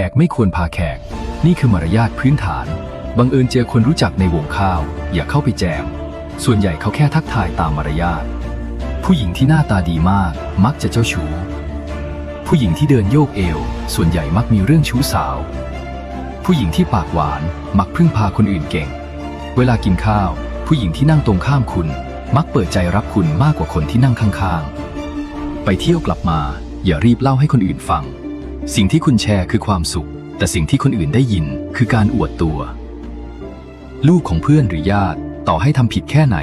กไม่ควรพาแขกนี่คือมารยาทพื้นฐานบังเอิญเจอคนรู้จักในวงข้าวอย่าเข้าไปแจมส่วนใหญ่เขาแค่ทักทายตามมารยาทผู้หญิงที่หน้าตาดีมากมักจะเจ้าชู้ผู้หญิงที่เดินโยกเอวส่วนใหญ่มักมีเรื่องชู้สาวผู้หญิงที่ปากหวานมักพึ่งพาคนอื่นเก่งเวลากินข้าวผู้หญิงที่นั่งตรงข้ามคุณมักเปิดใจรับคุณมากกว่าคนที่นั่งข้างๆไปเที่ยวกลับมาอย่ารีบเล่าให้คนอื่นฟังสิ่งที่คุณแชร์คือความสุขแต่สิ่งที่คนอื่นได้ยินคือการอวดตัวลูกของเพื่อนหรือญาติต่อให้ทำผิดแค่ไหน